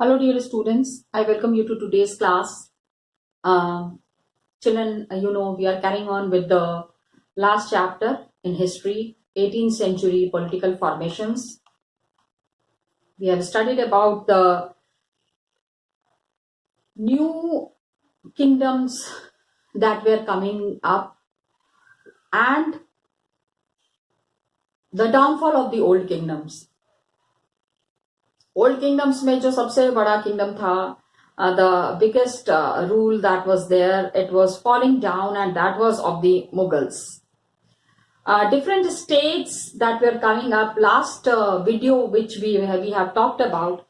Hello, dear students. I welcome you to today's class. Children, we are carrying on with the last chapter in history, 18th century political formations. We have studied about the new kingdoms that were coming up and the downfall of the old kingdoms. Old kingdoms में जो सबसे बड़ा kingdom था, the biggest rule that was there, it was falling down and that was of the Mughals. Different states that were coming up. Last video which we have talked about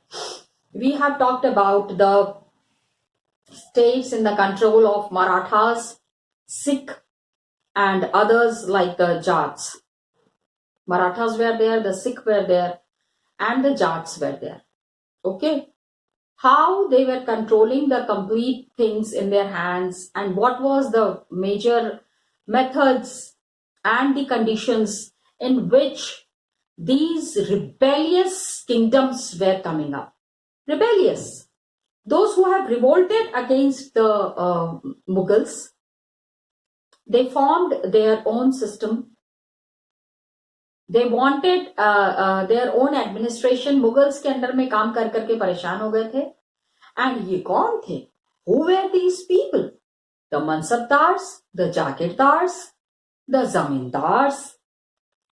the states in the control of Marathas, Sikh, and others like the Jats. Marathas were there, the Sikh were there, and the Jats were there. Okay, how they were controlling the complete things in their hands, and what was the major methods and the conditions in which these rebellious kingdoms were coming up. Rebellious, those who have revolted against the Mughals, they formed their own system. They wanted their own administration. Mughals के under में काम कर करके परेशान हो गए थे. And ये कौन थे? Who were these people? The mansabdars, the jagirdars, the zamindars.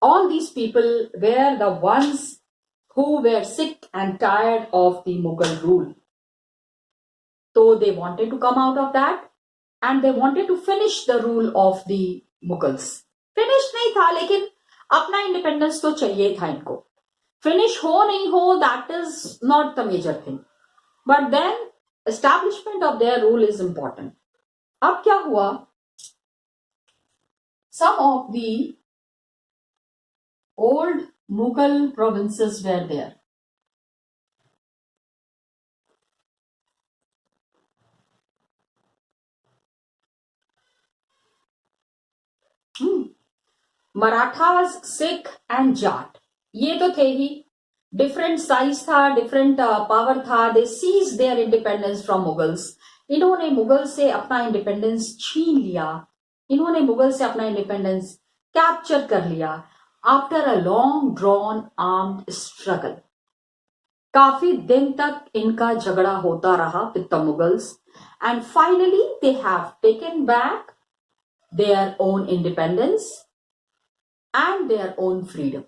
All these people were the ones who were sick and tired of the Mughal rule. So they wanted to come out of that and they wanted to finish the rule of the Mughals. Finish नहीं था, लेकिन अपना independence तो चाहिए था इनको. Finish हो नहीं हो, that is not the major thing, but then establishment of their rule is important. अब क्या हुआ? Some of the old Mughal provinces were there. Marathas, Sikh and Jat, ये तो थे ही. डिफरेंट साइज था, डिफरेंट पावर था. They seize their independence from Mughals. इन्होंने मुगल से अपना इंडिपेंडेंस छीन लिया. इन्होंने मुगल से अपना इंडिपेंडेंस कैप्चर कर लिया after a long drawn armed struggle. काफी दिन तक इनका झगड़ा होता रहा with the Mughals and finally they have taken back their own independence and their own freedom.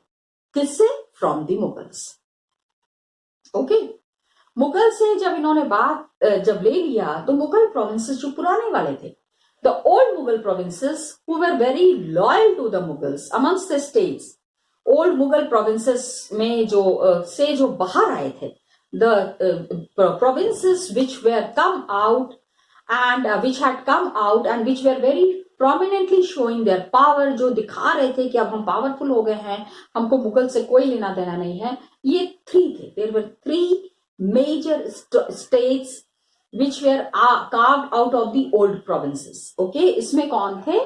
किससे? From the Mughals. Okay. Mughal से जब इन्होंने बात जब ले लिया तो मुगल प्रोविंसेस जो पुराने वाले थे, the old Mughal provinces who were very loyal to the Mughals amongst the states, old Mughal provinces में जो बाहर आए थे, the provinces which were come out and which had come out and which were very prominently showing their power, जो दिखा रहे थे कि अब हम पावरफुल हो गए हैं, हमको मुगल से कोई लेना देना नहीं है, ये 3 थे. There were 3 major states which were carved out of the old provinces. Okay, इसमें कौन थे?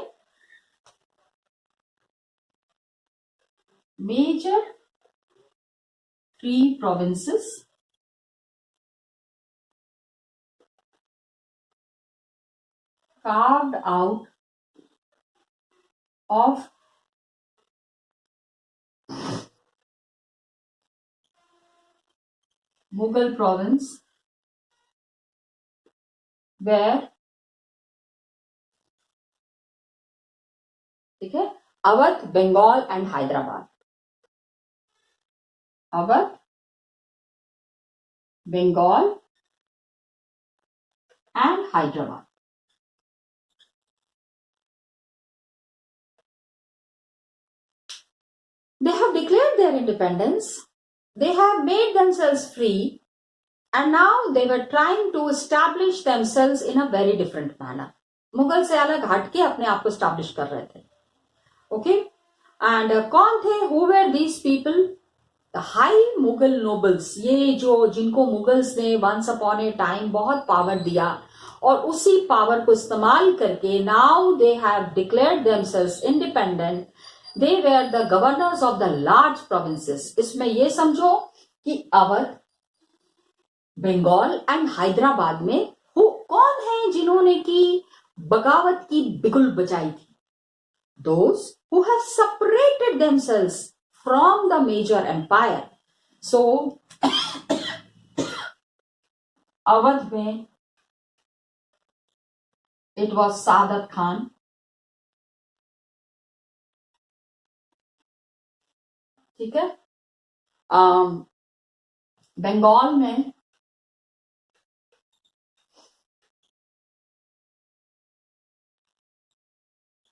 Major 3 provinces carved out of Mughal province were, ठीक है, Awadh, Bengal and Hyderabad. Awadh, Bengal and Hyderabad. They have declared their independence. They have made themselves free, and now they were trying to establish themselves in a very different manner. Mughal से अलग हटके अपने आप को establish कर रहे थे. Okay, and कौन थे? Who were these people? The high Mughal nobles. ये जो जिनको मुगल्स ने once upon a time बहुत पावर दिया और उसी पावर को इस्तेमाल करके now they have declared themselves independent. They were the governors of the large provinces. इसमें ये समझो कि अवध, बंगाल एंड हैदराबाद में कौन है जिन्होंने की बगावत की बिगुल बजाई थी? Those who have separated themselves from the major empire. So Awadh में it was Saadat Khan. ठीक है. बंगाल में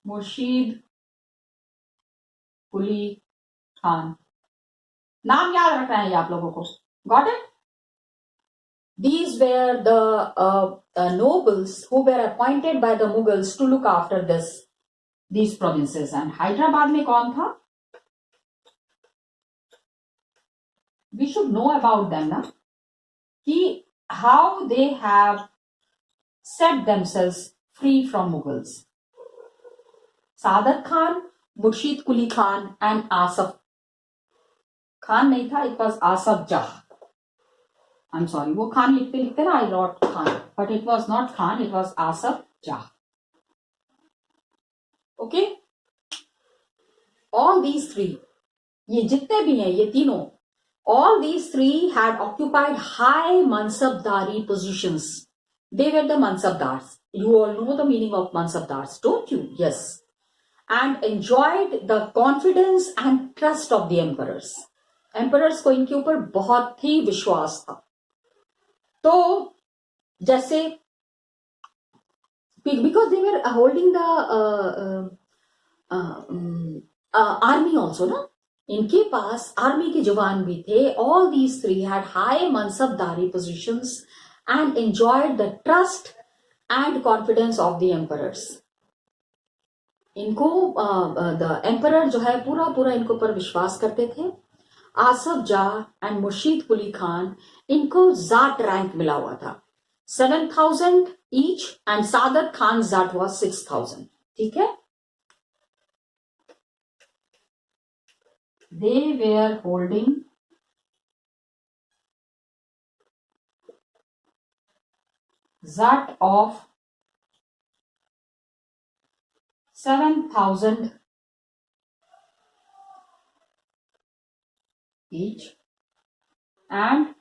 मुर्शीद कुली खान. नाम याद रखना है आप लोगों को. Got it? These were the nobles who were appointed by the Mughals to look after these provinces. And Hyderabad में कौन था? We should know about them, ना? कि how they have set themselves free from Mughals. Saadat Khan, Murshid Quli Khan, and Asaf Khan नहीं था, it was Asaf Jah. I'm sorry, वो खान लिखते लिखते ना I wrote Khan, but it was not Khan, it was Asaf Jah. Okay? All these three, ये जितने भी हैं ये तीनों, all these three had occupied high mansabdari positions. They were the mansabdars. You all know the meaning of mansabdars, don't you? Yes. And enjoyed the confidence and trust of the emperors. Emperors को इनके ऊपर बहुत ही विश्वास था. तो जैसे because they were holding the army also, ना? इनके पास आर्मी के जवान भी थे. All these three had high mansabdari positions and enjoyed the trust and confidence of the emperors. इनको the emperor जो है पूरा इनको पर विश्वास करते थे. आसफ जाह एंड मुर्शीद कुली खान, इनको जाट रैंक मिला हुआ था. 7,000 each and Saadat Khan Jat was 6,000. ठीक है. They were holding Zat of 7,000 each and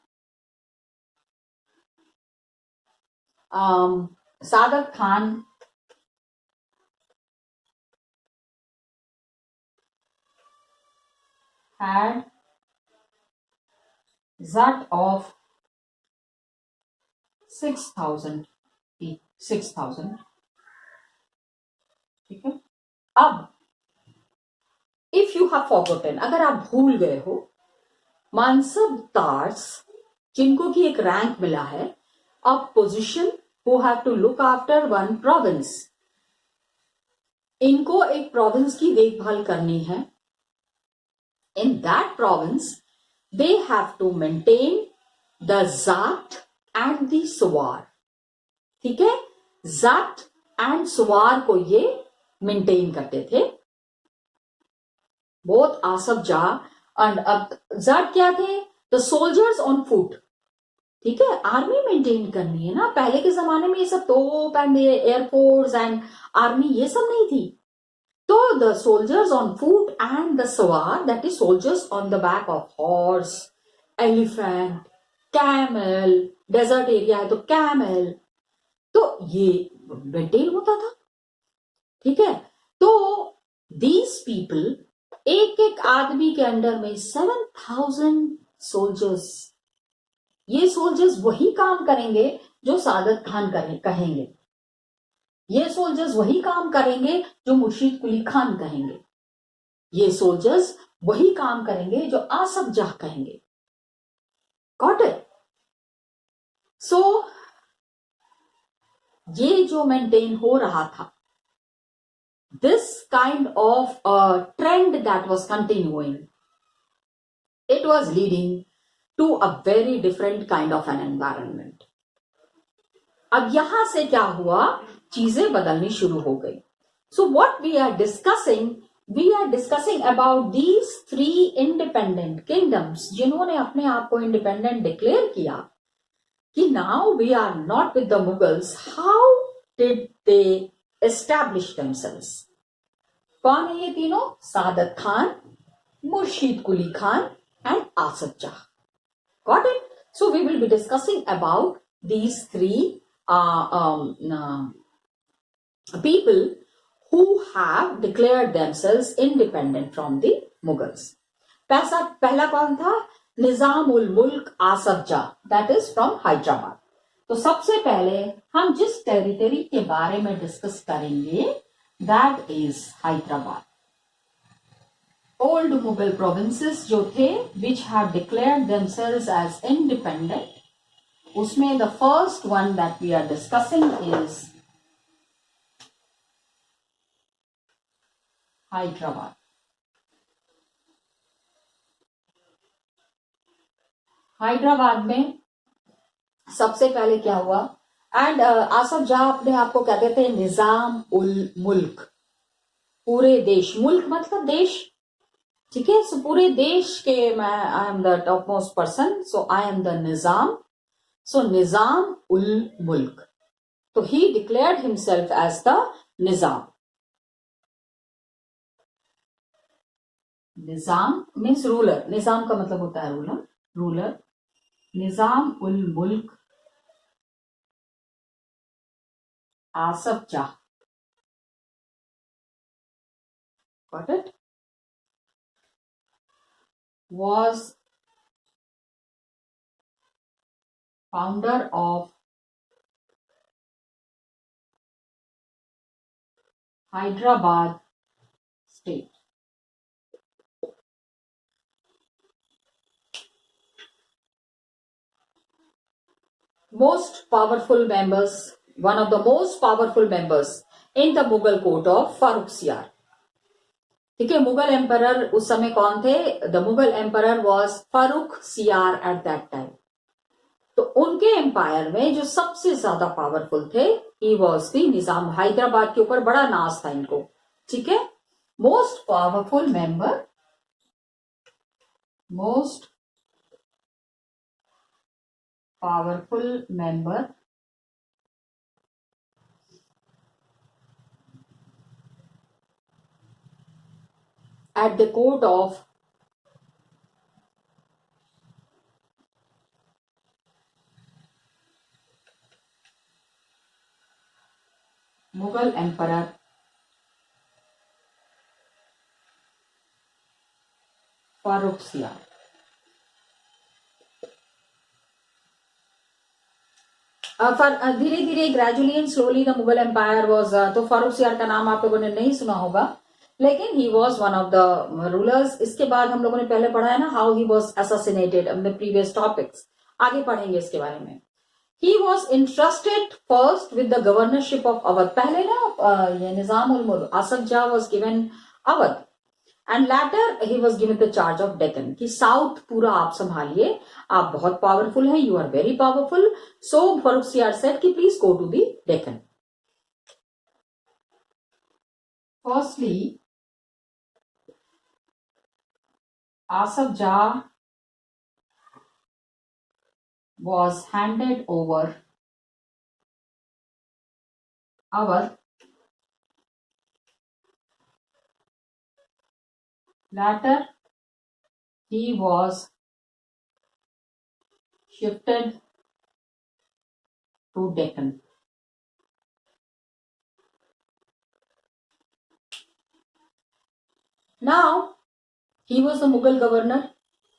Sadat Khan had Zat of 6,000 each. 6,000. ठीक है. अब if you have forgotten, अगर आप भूल गए हो, मानसबदार्स जिनको की एक रैंक मिला है, a position who have to look after one province. इनको एक प्रोविंस की देखभाल करनी है. In that province, they have to maintain the Zat and the Swar. ठीक है. Zat and Swar को ये मेंटेन करते थे. Both Asaf Jah and Zat क्या थे? The soldiers on foot. ठीक है. आर्मी मेंटेन करनी है ना. पहले के जमाने में ये सब तोप एंड एयरफोर्स एंड आर्मी ये सब नहीं थी. तो the soldiers on foot and the swar, that is soldiers on the back of horse, elephant, camel, desert area है तो camel, तो ये मेंटेन होता था. ठीक है. तो these people, एक एक आदमी के अंडर में 7,000 soldiers. ये सोल्जर्स वही काम करेंगे जो सादत खान कहेंगे. ये सोल्जर्स वही काम करेंगे जो मुर्शीद कुली खान कहेंगे. ये सोल्जर्स वही काम करेंगे जो आसफ जाह कहेंगे. Got it? सो ये जो मेंटेन हो रहा था, this kind of a trend that was continuing, it was leading to a very different kind of an environment. अब यहां से क्या हुआ, चीजें बदलनी शुरू हो गई. So what we are discussing about these 3 independent kingdoms जिन्होंने अपने आप को इंडिपेंडेंट डिक्लेयर किया. कि now we are not with the Mughals. How did they establish themselves? कौन है ये तीनों? सादत Khan, Murshid Quli Khan and Asaf Jah. Got it? So we will be discussing about these three people who have declared themselves independent from the Mughals. पहला कौन था? निजाम उल मुल्क आसफ जा, that is from Hyderabad. तो सबसे पहले हम जिस टेरिटरी के बारे में डिस्कस करेंगे that is Hyderabad. Old Mughal provinces जो थे which have declared themselves as independent, उसमें the first one that we are discussing is Hyderabad. Hyderabad में सबसे पहले क्या हुआ? एंड आसफ जाह अपने आप को कहते थे निजाम उल मुल्क, पूरे देश, मुल्क मतलब देश, ठीक है. सो पूरे देश के मैं I am the top most person, so I am the Nizam, so Nizam ul Mulk. तो he declared himself as the Nizam. Nizam means ruler, Nizam का मतलब होता है ruler, ruler. Nizam ul Mulk Asaf Jah. Got it? Was founder of Hyderabad state. Most powerful members, one of the most powerful members in the Mughal court of Farrukhsiyar. ठीक है, Mughal emperor उस समय कौन थे? The Mughal emperor was Farrukhsiyar at that time. तो उनके empire में जो सबसे ज्यादा पावरफुल थे he was the Nizam. Hyderabad के ऊपर बड़ा नाज था इनको, ठीक है. Most powerful member, most powerful member at the court of Mughal Emperor Farrukhsiyar. धीरे धीरे gradually and slowly the Mughal empire was, तो फारूखसियार का नाम आप लोगों ने नहीं सुना होगा, लेकिन he was one of the rulers. इसके बाद हम लोगों ने पहले पढ़ा है ना how he was assassinated in the previous topics, आगे पढ़ेंगे इसके बारे में. He was interested first with the governorship of Awadh. पहले ना ये Nizam ul Mulk Asaf Jah was given Awadh and later he was given the charge of Deccan, कि साउथ पूरा आप संभालिए, आप बहुत पावरफुल हैं, you are very powerful. So Farrukhsiyar said कि please go to the Deccan. Firstly Asaf Jah was handed over Awadh. Later, he was shifted to Deccan. Now, he was the Mughal governor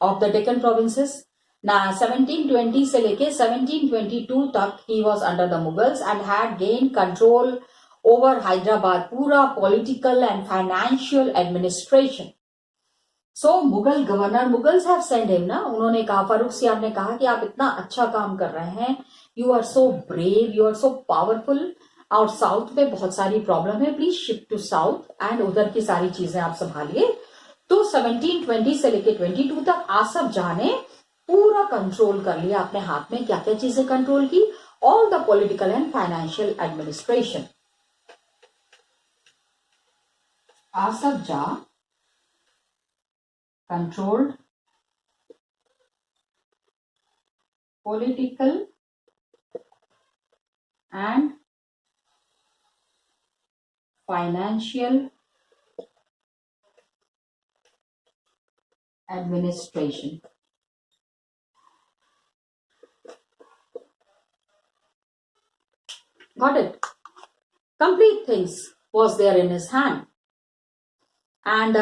of the Deccan provinces. Now 1720 से लेके 1722 तक he was under the Mughals and had gained control over Hyderabad, पूरा political and financial administration. So Mughal governor, Mughals have sent him ना, उन्होंने कहा, फारूखसियार ने कहा कि आप इतना अच्छा काम कर रहे हैं, you are so brave, you are so powerful, और साउथ में बहुत सारी प्रॉब्लम है, please shift to south and उधर की सारी चीजें आप संभालिए. तो 1720 से लेके 22 तक आसफ जाह ने पूरा कंट्रोल कर लिया अपने हाथ में. क्या क्या चीजें कंट्रोल की? All the political and financial administration. Asaf Jah controlled political and financial administration. Got it? Complete things was there in his hand. And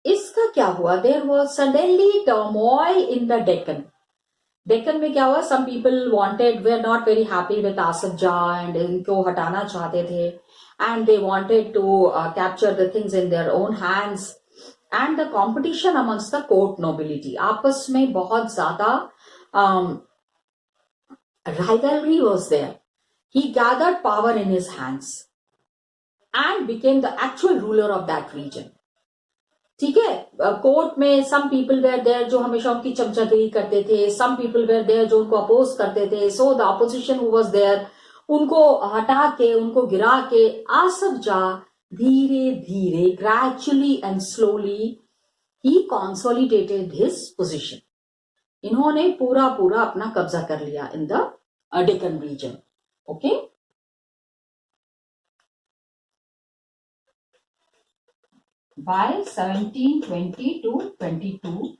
इसका क्या हुआ? There was suddenly turmoil in the Deccan. Deccan में क्या हुआ? Some people wanted, we are not very happy with Asaf Jah and इनको हटाना चाहते थे, and they wanted to capture the things in their own hands, and the competition amongst the court nobility, आपस में बहुत ज्यादा rivalry was there. He gathered power in his hands and became the actual ruler of that region. ठीक है? Court में some people where there जो हमेशा उनकी चमचागिरी करते थे, सम पीपल वेयर देयर जो उनको अपोज करते थे. So the opposition who was there, उनको हटा के, उनको गिरा के, आसफ जा धीरे धीरे, gradually and slowly he consolidated his position. इन्होंने पूरा पूरा अपना कब्जा कर लिया in the Deccan region. Okay, by 1720 to 22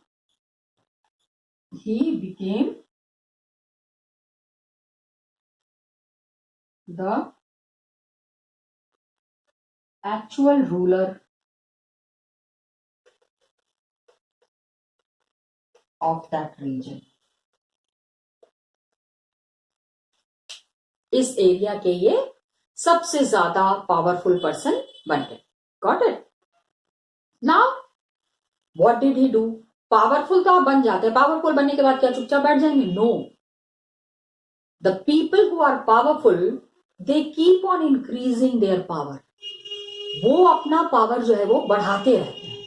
he became the actual ruler of that region. इस एरिया के ये सबसे ज्यादा पावरफुल पर्सन बन गए. Got it? Now what did he do? Powerful तो आप बन जाते हैं, पावरफुल बनने के बाद क्या चुपचाप बैठ जाएंगे? No. The people who are powerful they keep on increasing their power. वो अपना पावर जो है वो बढ़ाते रहते हैं.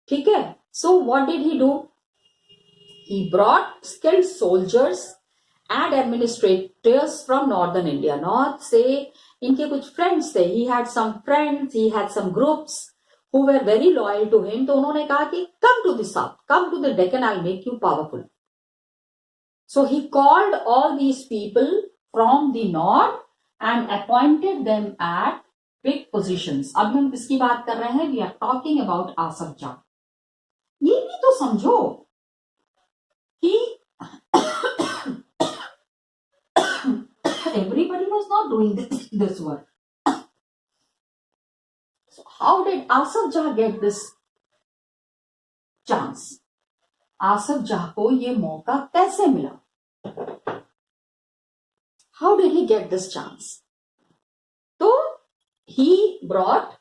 ठीक है? So what did he do? He brought skilled soldiers and administrators from northern India. North से इनके कुछ friends थे. He had some friends, he had some groups who were very loyal to him. तो उन्होंने कहा कि come to the south, come to the Deccan, I'll make you powerful. So he called all these people from the north and appointed them at big positions. अब हम किसकी बात कर रहे हैं? We are talking about Asaf जा. ये भी तो समझो कि everybody was not doing this work. So how did Asaf Jah get this chance? Asaf Jah को ये मौका कैसे मिला? How did he get this chance? तो he brought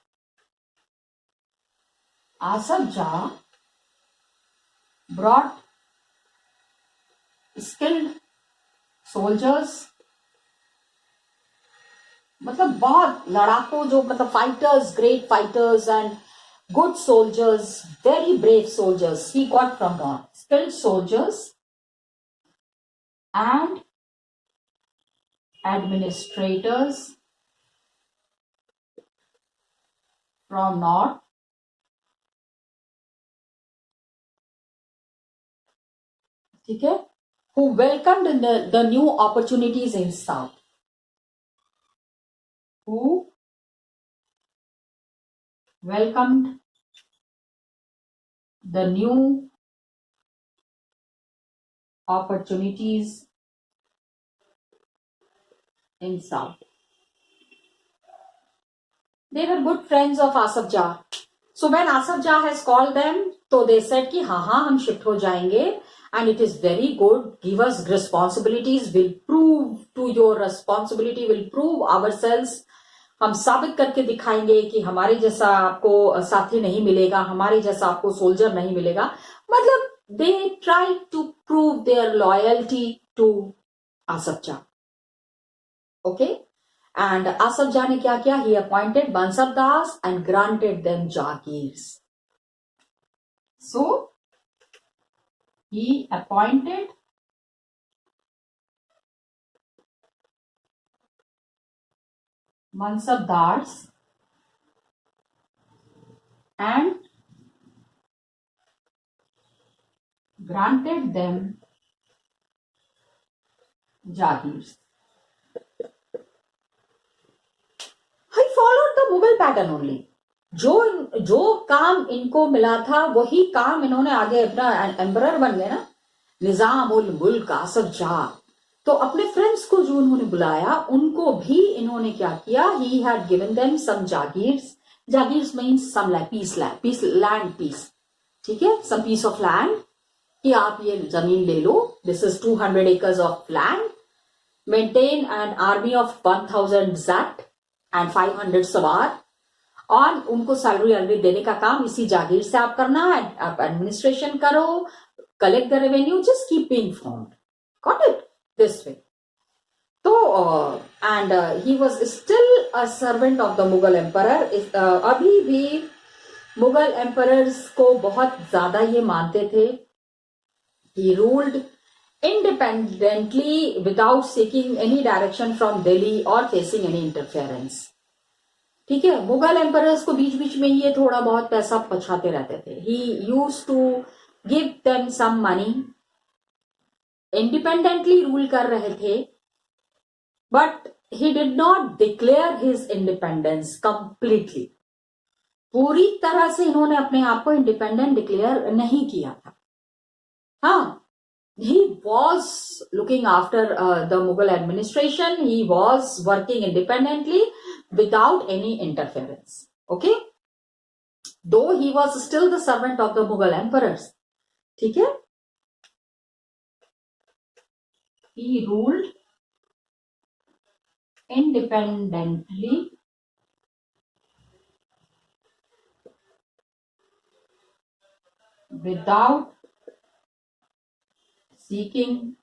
Asaf Jah brought skilled soldiers, मतलब बहुत लड़ाकू, जो मतलब fighters, great fighters and good soldiers, very brave soldiers he got from north. Skilled soldiers and administrators from north. ठीक है? who welcomed the new opportunities in south. Who welcomed the new opportunities in south. They were good friends of Asaf Jah. So when Asaf Jah has called them, so they said कि हाँ हाँ हम shift हो जाएंगे, and it is very good. Give us responsibilities. We'll prove to your responsibility. We'll prove ourselves. हम साबित करके दिखाएंगे कि हमारे जैसा आपको साथी नहीं मिलेगा, हमारे जैसा आपको सोल्जर नहीं मिलेगा. मतलब they tried to prove their loyalty to Asaf Jah. Okay? And Asaf Jah ने क्या किया? He appointed Bansab Das and granted them Jagirs. So he appointed Mansabdars and granted them Jagirs. The Mughal pattern only. जो जो काम इनको मिला था वही काम इन्होंने आगे अपना एम्परर बन गए ना, निजाम उल मुल्क आसफ जाह। तो अपने फ्रेंड्स को जो उन्होंने बुलाया उनको भी इन्होंने क्या किया, he had given them some jagirs. Jagirs means some like piece land piece, ठीक है, सम पीस ऑफ लैंड, कि आप ये जमीन ले लो, this is 200 acres of land, maintain an army of 1000 zat and 500 sawar, और उनको सैलरी देने का काम इसी जागीर से आप करना है, आप एडमिनिस्ट्रेशन करो, collect the revenue, just keep being informed. Got it? This way. So, and he was still a servant of the Mughal emperor. अभी भी मुगल emperors को बहुत ज्यादा ये मानते थे. He ruled independently without seeking any direction from Delhi or facing any interference. ठीक है, मुगल एम्परर्स को बीच बीच में ये थोड़ा बहुत पैसा पछाते रहते थे. He used to give them some money. Independently rule कर रहे थे, but he did not declare his independence completely. पूरी तरह से इन्होंने अपने आप को इंडिपेंडेंट डिक्लेयर नहीं किया था. हाँ, he was looking after the Mughal administration. He was working independently without any interference. Okay, though he was still the servant of the Mughal emperors. ठीक है, he ruled independently without seeking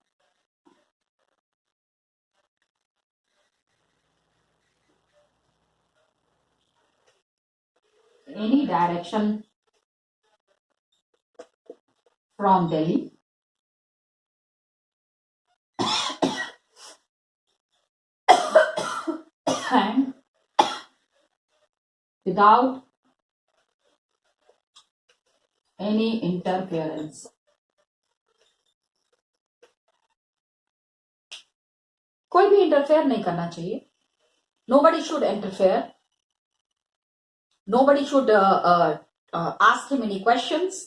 any direction from Delhi and without any interference. कोई भी interfere नहीं करना चाहिए. Nobody should interfere. Nobody should ask him any questions.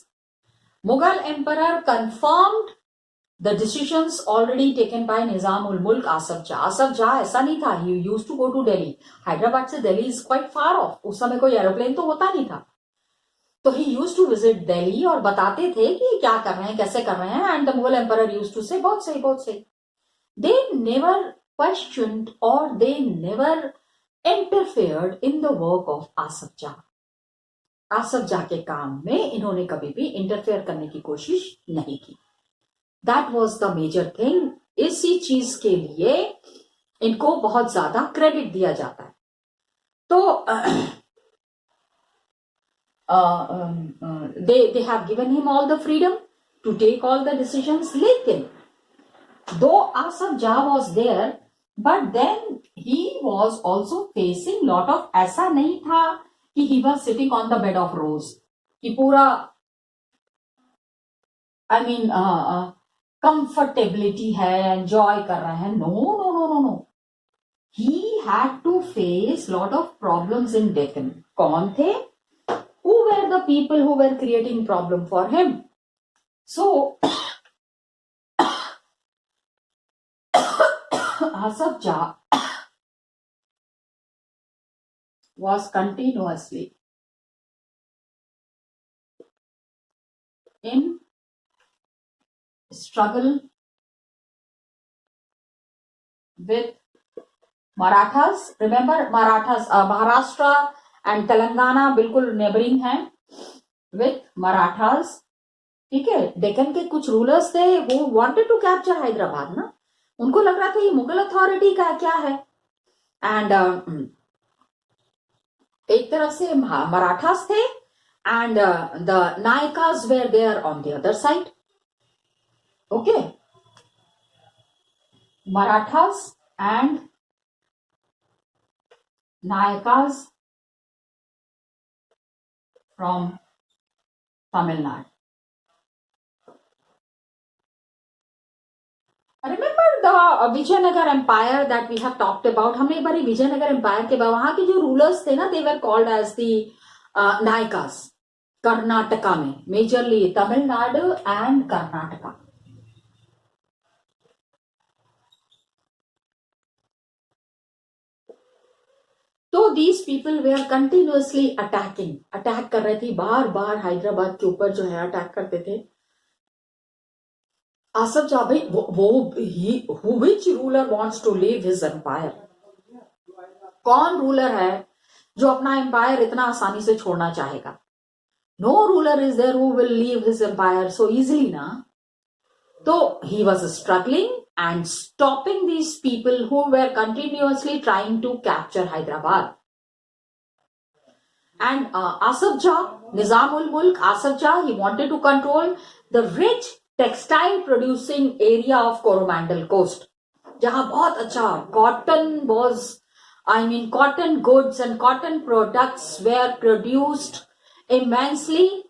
Mughal emperor confirmed the decisions already taken by Nizam ul Mulk Asaf Jah. Asaf Jah ऐसा नहीं था. He used to go to Delhi. Hyderabad से Delhi is quite far off. उस समय कोई aeroplane तो होता नहीं था. तो he used to visit Delhi और बताते थे कि क्या कर रहे हैं, कैसे कर रहे हैं. And the Mughal emperor used to say बहुत सही, बहुत सही. They never questioned or they never interfered in the work of Asaf Jah. Asaf Jah के काम में इन्होंने कभी भी इंटरफेयर करने की कोशिश नहीं की. That was the major thing. इसी चीज के लिए इनको बहुत ज्यादा क्रेडिट दिया जाता है. तो they have given him all the freedom to take all the decisions. लेकिन though Asaf Jah was there, but then he was also facing lot of, ऐसा नहीं था कि he was sitting on the bed of rose, कि पूरा I mean comfortability है, enjoy कर रहे हैं. No. He had to face lot of problems in Deccan. कौन थे? Who were the people who were creating problem for him? So Asaf Jah was continuously in struggle with Marathas. Remember Marathas, Maharashtra and Telangana बिल्कुल neighbouring हैं with Marathas. ठीक है, डेक्कन के कुछ rulers थे वो वांटेड टू कैप्चर हैदराबाद ना. उनको लग रहा था ये मुगल अथॉरिटी का क्या है. एंड एक तरफ से मराठास थे and the Nayakas were there on the other side. Okay, Marathas and Nayakas from Tamil Nadu. Remember the Vijayanagar Empire that we have talked about? हमने एक बार विजयनगर एम्पायर के बाद वहां के जो रूलर्स थे ना, they were called as the नायकास. Karnataka में मेजरली तमिलनाडु एंड कर्नाटका. तो these people were continuously attack कर रहे थे, बार बार हैदराबाद के ऊपर जो है अटैक करते थे. आसफ जाह भाई वो which ruler wants to leave his empire? कौन रूलर है जो अपना एम्पायर इतना आसानी से छोड़ना चाहेगा? No ruler is there who will leave his empire so easily ना. तो he was struggling and stopping these people who were continuously trying to capture Hyderabad. And Asaf Jah, Nizam-ul-Mulk, Asaf Jah, he wanted to control the rich textile producing area of Coromandel coast. जहां बहुत अच्छा cotton goods and cotton products were produced immensely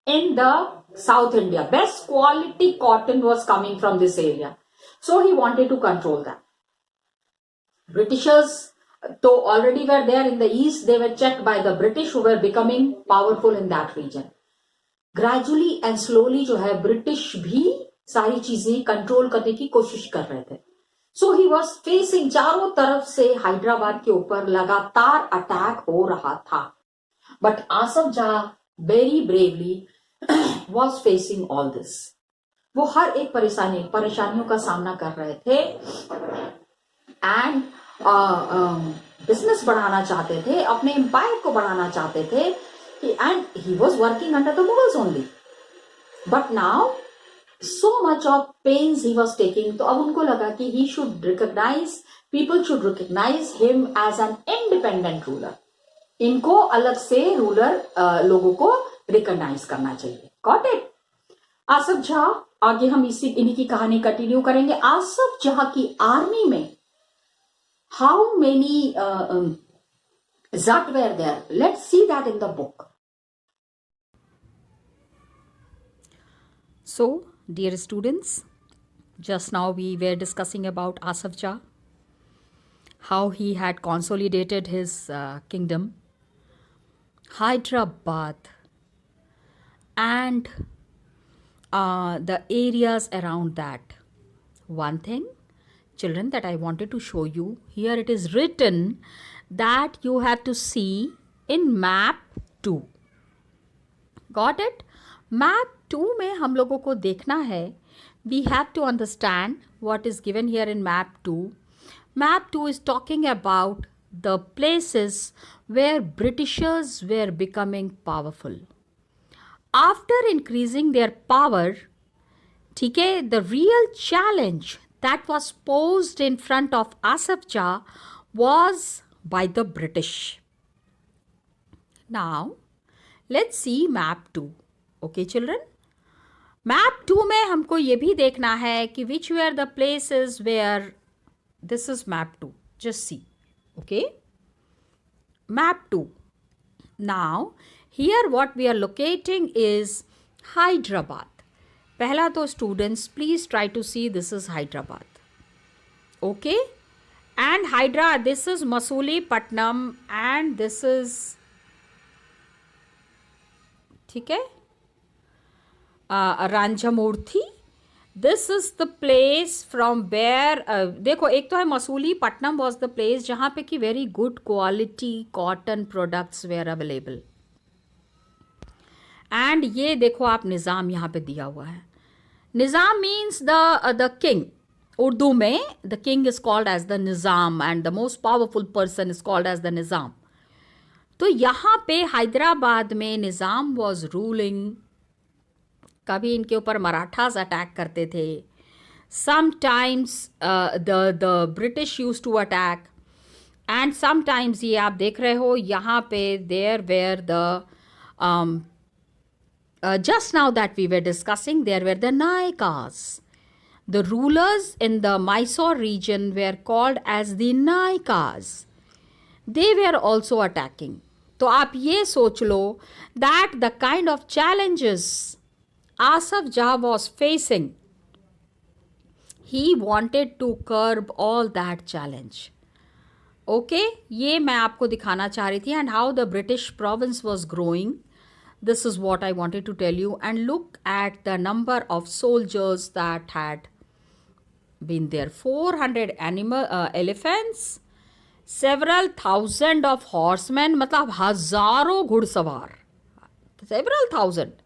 in the South India. Best quality cotton was coming from this area. So he wanted to control that. Britishers though already were there in the east, they were checked by the British who were becoming powerful in that region. Gradually and slowly जो है British भी सारी चीजें control करने की कोशिश कर रहे थे. So he was facing, चारों तरफ से हैदराबाद के ऊपर लगातार अटैक हो रहा था. But Asaf Jah very bravely was facing all this. वो हर एक परेशानियों का सामना कर रहे थे एंड बिजनेस बढ़ाना चाहते थे, अपने एम्पायर को बढ़ाना चाहते थे, and he was working under the Mughals only. But now so much of pains he was taking, तो अब उनको लगा कि he should recognize, people should recognize him as an independent ruler. इनको अलग से रूलर लोगों को रिकॉग्नाइज करना चाहिए. Got it? आसफ जाह, आगे हम इन्हीं की कहानी कंटिन्यू करेंगे. आसफ जाह की आर्मी में how many Zat were there? Let's see that in the book. So, dear students, just now we were discussing about Asaf Jah, how he had consolidated his kingdom, Hyderabad, and the areas around that. One thing, children, that I wanted to show you, here it is written that you have to see in map 2. Got it? Map 2 में हम लोगों को देखना है, we have to understand what is given here in map 2. Map 2 is talking about the places where Britishers were becoming powerful. After increasing their power, ठीक है, the real challenge that was posed in front of Asaf Jah was by the British. Now, let's see map 2. Okay, children? Map 2 में हमको ये भी देखना है कि which were the places where, this is map 2. Just see. Okay? Map 2. Now, here what we are locating is Hyderabad. पहला तो students, please try to see this is Hyderabad. Okay? And Hyderabad, this is Masulipatanam and this is, ठीक है, Rajahmundry. This is the place from where, देखो एक तो है Masulipatnam was the place जहाँ पे कि very good quality cotton products were available. And ये देखो आप निज़ाम यहाँ पे दिया हुआ है. Nizam means the king. Urdu में the king is called as the Nizam and the most powerful person is called as the Nizam. तो यहाँ पे हैदराबाद में निज़ाम वॉज रूलिंग. कभी इनके ऊपर मराठास अटैक करते थे. Sometimes the British use to attack and sometimes ये आप देख रहे हो यहाँ पे there were the just now that we were discussing, there were the Nayakas. The rulers in the Mysore region were called as the Nayakas. They were also attacking. तो आप ये सोच लो that the kind of challenges Asaf Jah was facing, He wanted to curb all that challenge. Okay ये मैं आपको दिखाना चाह रही थी and how the British province was growing. This is what I wanted to tell you. And look at the number of soldiers that had been there. 400 elephants, several thousand of horsemen, मतलब हजारों घुड़सवार, several thousand.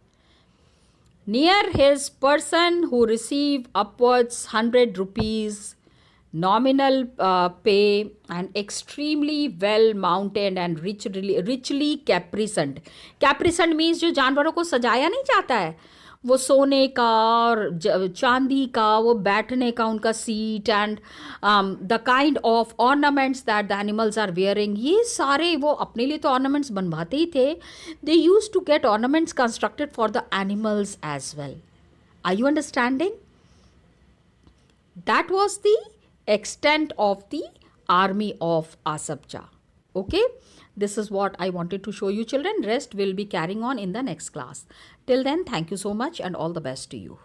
Near his person who received upwards 100 rupees nominal pay and extremely well mounted and richly caparisoned. Caparisoned means जो जानवरों को सजाया नहीं जाता है, वो सोने का और चांदी का, वो बैठने का उनका seat and the kind of ornaments that the animals are wearing, ये सारे वो अपने लिए तो ऑर्नामेंट्स बनवाते ही थे. They use to get ornaments constructed for the animals as well. Are you understanding? That was the extent of the army of Asabja. Okay, this is what I wanted to show you, children. Rest will be carrying on in the next class. Till then, thank you so much and all the best to you.